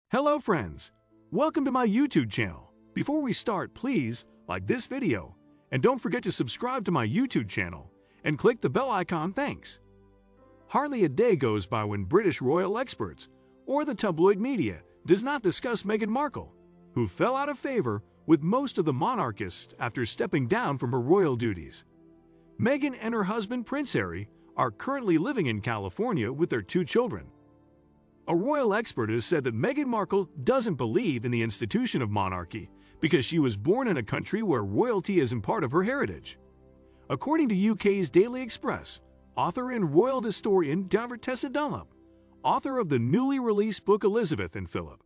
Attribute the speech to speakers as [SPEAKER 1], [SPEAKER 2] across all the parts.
[SPEAKER 1] Hello friends, welcome to my YouTube channel. Before we start, please like this video and don't forget to subscribe to my YouTube channel and click the bell icon. Thanks. Hardly a day goes by when British royal experts or the tabloid media does not discuss Meghan Markle, who fell out of favor with most of the monarchists after stepping down from her royal duties. Meghan and her husband Prince Harry are currently living in California with their two children. A royal expert has said that Meghan Markle doesn't believe in the institution of monarchy because she was born in a country where royalty isn't part of her heritage. According to UK's Daily Express, author and royal historian Tessa Dunlop, author of the newly released book Elizabeth and Phillip,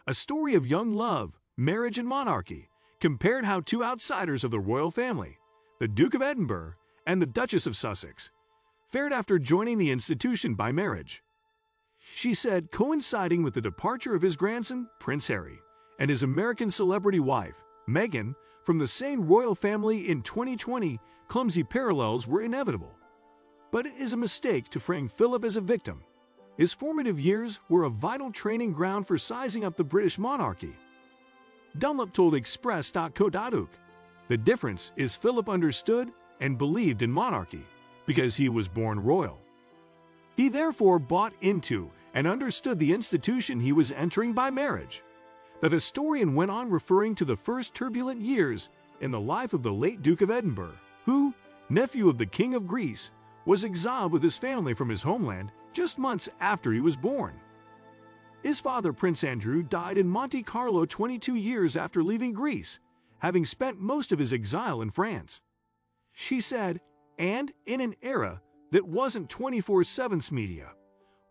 [SPEAKER 1] a story of young love, marriage and monarchy, compared how two outsiders of the royal family, the Duke of Edinburgh and the Duchess of Sussex, fared after joining the institution by marriage. She said, coinciding with the departure of his grandson, Prince Harry, and his American celebrity wife, Meghan, from the same royal family in 2020, clumsy parallels were inevitable. But it is a mistake to frame Philip as a victim. His formative years were a vital training ground for sizing up the British monarchy. Dunlop told Express.co.uk, the difference is Philip understood and believed in monarchy because he was born royal. He therefore bought into and understood the institution he was entering by marriage. The historian went on referring to the first turbulent years in the life of the late Duke of Edinburgh, who, nephew of the King of Greece, was exiled with his family from his homeland just months after he was born. His father, Prince Andrew, died in Monte Carlo 22 years after leaving Greece, having spent most of his exile in France. She said, and in an era that wasn't 24/7's media,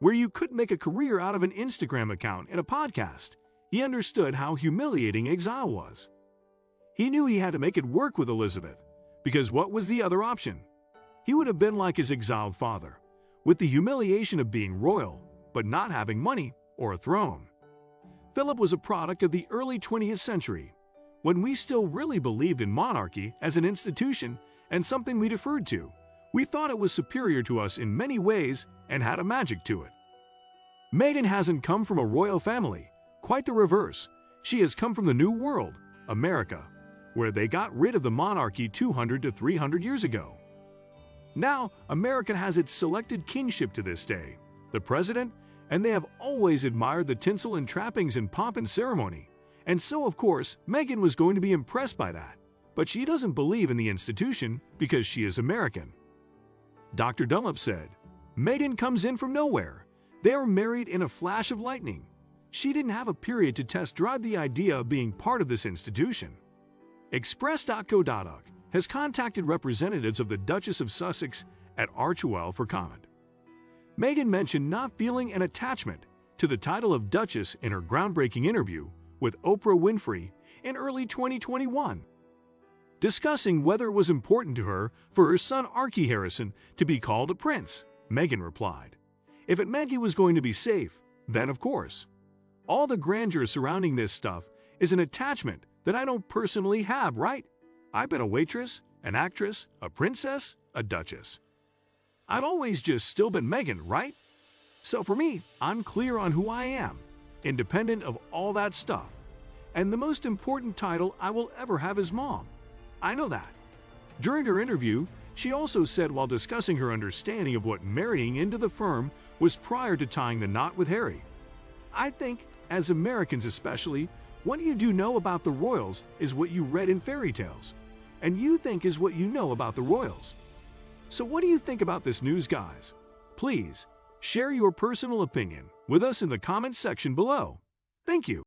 [SPEAKER 1] where you could make a career out of an Instagram account and a podcast, he understood how humiliating exile was. He knew he had to make it work with Elizabeth, because what was the other option? He would have been like his exiled father, with the humiliation of being royal, but not having money or a throne. Philip was a product of the early 20th century, when we still really believed in monarchy as an institution and something we deferred to. We thought it was superior to us in many ways and had a magic to it. Meghan hasn't come from a royal family. Quite the reverse. She has come from the New World, America, where they got rid of the monarchy 200 to 300 years ago. Now, America has its selected kingship to this day, the president, and they have always admired the tinsel and trappings and pomp and ceremony. And so, of course, Meghan was going to be impressed by that. But she doesn't believe in the institution because she is American. Dr. Dunlop said, Meghan comes in from nowhere. They are married in a flash of lightning. She didn't have a period to test drive the idea of being part of this institution. Express.co.uk has contacted representatives of the Duchess of Sussex at Archie for comment. Meghan mentioned not feeling an attachment to the title of Duchess in her groundbreaking interview with Oprah Winfrey in early 2021. Discussing whether it was important to her for her son Archie Harrison to be called a prince, Meghan replied, if it meant he was going to be safe, then of course. All the grandeur surrounding this stuff is an attachment that I don't personally have, right? I've been a waitress, an actress, a princess, a duchess. I've always just still been Meghan, right? So for me, I'm clear on who I am, independent of all that stuff. And the most important title I will ever have is mom. I know that. During her interview, she also said while discussing her understanding of what marrying into the firm was prior to tying the knot with Harry. I think, as Americans especially, what you do know about the royals is what you read in fairy tales, and you think is what you know about the royals. So what do you think about this news, guys? Please, share your personal opinion with us in the comments section below. Thank you.